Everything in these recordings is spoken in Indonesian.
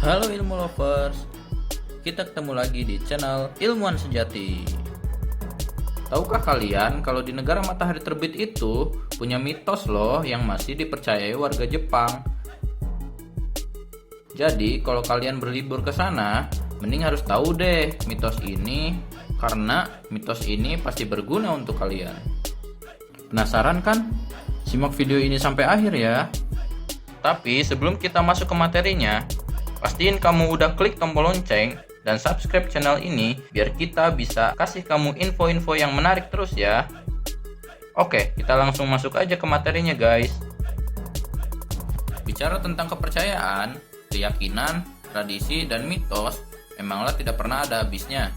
Halo ilmu lovers, kita ketemu lagi di channel Ilmuwan Sejati. Tahukah kalian kalau di negara matahari terbit itu punya mitos loh yang masih dipercayai warga Jepang. Jadi kalau kalian berlibur ke sana, mending harus tahu deh mitos ini, karena mitos ini pasti berguna untuk kalian. Penasaran kan? Simak video ini sampai akhir ya. Tapi sebelum kita masuk ke materinya, pastiin kamu udah klik tombol lonceng dan subscribe channel ini biar kita bisa kasih kamu info-info yang menarik terus ya. Oke, kita langsung masuk aja ke materinya guys. Bicara tentang kepercayaan, keyakinan, tradisi, dan mitos memanglah tidak pernah ada habisnya.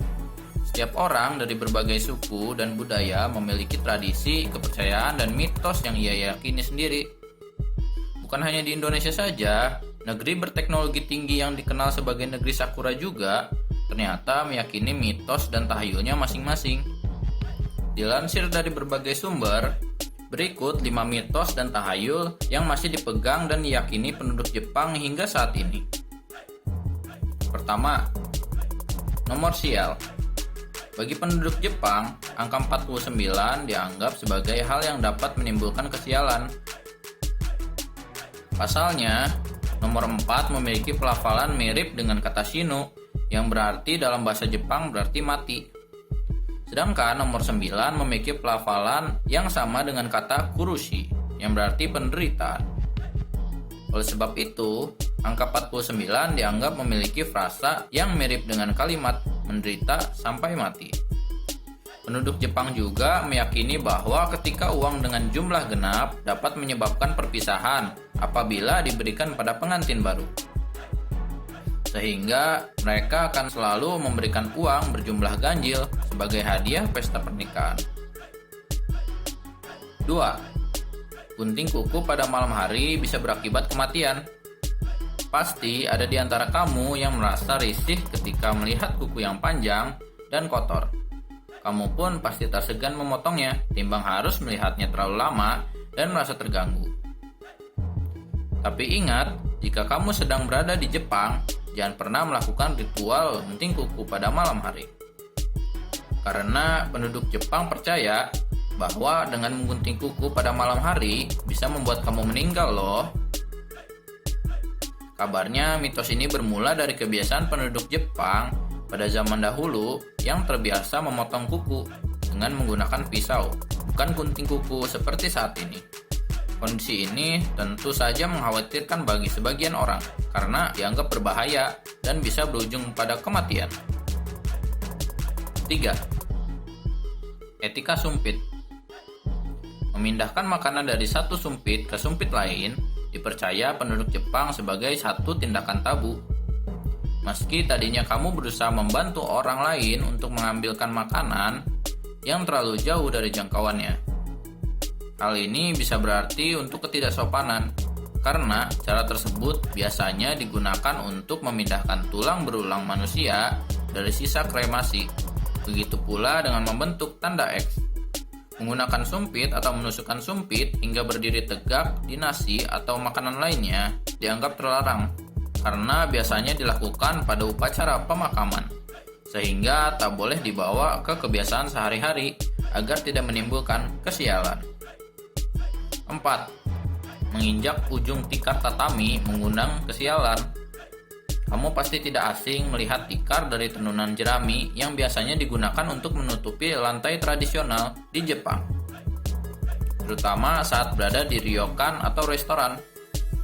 Setiap orang dari berbagai suku dan budaya memiliki tradisi, kepercayaan, dan mitos yang ia yakini sendiri. Bukan hanya di Indonesia saja, negeri berteknologi tinggi yang dikenal sebagai negeri Sakura juga ternyata meyakini mitos dan tahayulnya masing-masing. Dilansir dari berbagai sumber, berikut 5 mitos dan tahayul yang masih dipegang dan diyakini penduduk Jepang hingga saat ini. Pertama, nomor sial. Bagi penduduk Jepang, angka 49 dianggap sebagai hal yang dapat menimbulkan kesialan. Pasalnya, nomor 4 memiliki pelafalan mirip dengan kata shino, yang berarti dalam bahasa Jepang berarti mati. Sedangkan nomor 9 memiliki pelafalan yang sama dengan kata kurushi, yang berarti penderitaan. Oleh sebab itu, angka 49 dianggap memiliki frasa yang mirip dengan kalimat menderita sampai mati. Penduduk Jepang juga meyakini bahwa ketika uang dengan jumlah genap dapat menyebabkan perpisahan apabila diberikan pada pengantin baru. Sehingga mereka akan selalu memberikan uang berjumlah ganjil sebagai hadiah pesta pernikahan. 2. Gunting kuku pada malam hari bisa berakibat kematian. Pasti ada di antara kamu yang merasa risih ketika melihat kuku yang panjang dan kotor. Kamu pun pasti tak segan memotongnya, timbang harus melihatnya terlalu lama dan merasa terganggu. Tapi ingat, jika kamu sedang berada di Jepang, jangan pernah melakukan ritual gunting kuku pada malam hari. Karena penduduk Jepang percaya bahwa dengan menggunting kuku pada malam hari bisa membuat kamu meninggal loh. Kabarnya mitos ini bermula dari kebiasaan penduduk Jepang pada zaman dahulu yang terbiasa memotong kuku dengan menggunakan pisau, bukan gunting kuku seperti saat ini. Kondisi ini tentu saja mengkhawatirkan bagi sebagian orang karena dianggap berbahaya dan bisa berujung pada kematian. 3. Etika sumpit. Memindahkan makanan dari satu sumpit ke sumpit lain dipercaya penduduk Jepang sebagai satu tindakan tabu. Meski tadinya kamu berusaha membantu orang lain untuk mengambilkan makanan yang terlalu jauh dari jangkauannya. Hal ini bisa berarti untuk ketidaksopanan, karena cara tersebut biasanya digunakan untuk memindahkan tulang berulang manusia dari sisa kremasi. Begitu pula dengan membentuk tanda X. Menggunakan sumpit atau menusukkan sumpit hingga berdiri tegak di nasi atau makanan lainnya dianggap terlarang, karena biasanya dilakukan pada upacara pemakaman, sehingga tak boleh dibawa ke kebiasaan sehari-hari agar tidak menimbulkan kesialan. 4. Menginjak ujung tikar tatami mengundang kesialan. Kamu pasti tidak asing melihat tikar dari tenunan jerami yang biasanya digunakan untuk menutupi lantai tradisional di Jepang, terutama saat berada di ryokan atau restoran.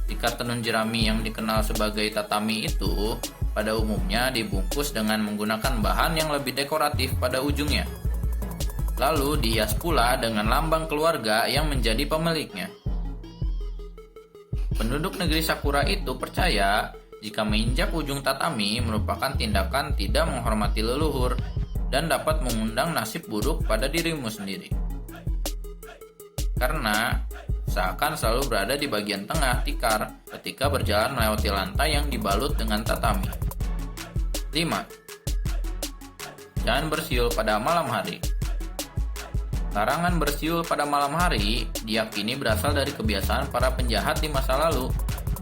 Tikar tenun jerami yang dikenal sebagai tatami itu pada umumnya dibungkus dengan menggunakan bahan yang lebih dekoratif pada ujungnya. Lalu dihias pula dengan lambang keluarga yang menjadi pemiliknya. Penduduk negeri Sakura itu percaya jika menginjak ujung tatami merupakan tindakan tidak menghormati leluhur dan dapat mengundang nasib buruk pada dirimu sendiri. Karena seakan selalu berada di bagian tengah tikar ketika berjalan melewati lantai yang dibalut dengan tatami. 5. Jangan bersiul pada malam hari. Larangan bersiul pada malam hari diyakini berasal dari kebiasaan para penjahat di masa lalu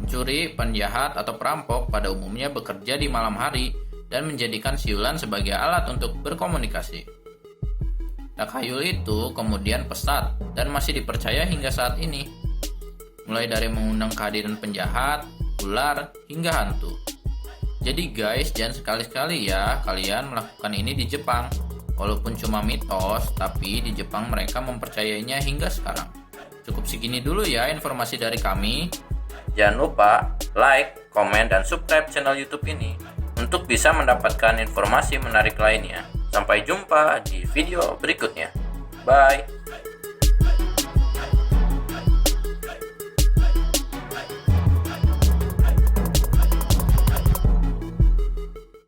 Pencuri, penjahat, atau perampok pada umumnya bekerja di malam hari dan menjadikan siulan sebagai alat untuk berkomunikasi. Takhayul itu kemudian pesat dan masih dipercaya hingga saat ini. Mulai dari mengundang kehadiran penjahat, ular, hingga hantu. Jadi guys, jangan sekali-sekali ya kalian melakukan ini di Jepang. Walaupun cuma mitos, tapi di Jepang mereka mempercayainya hingga sekarang. Cukup segini dulu ya informasi dari kami. Jangan lupa like, komen, dan subscribe channel YouTube ini untuk bisa mendapatkan informasi menarik lainnya. Sampai jumpa di video berikutnya. Bye.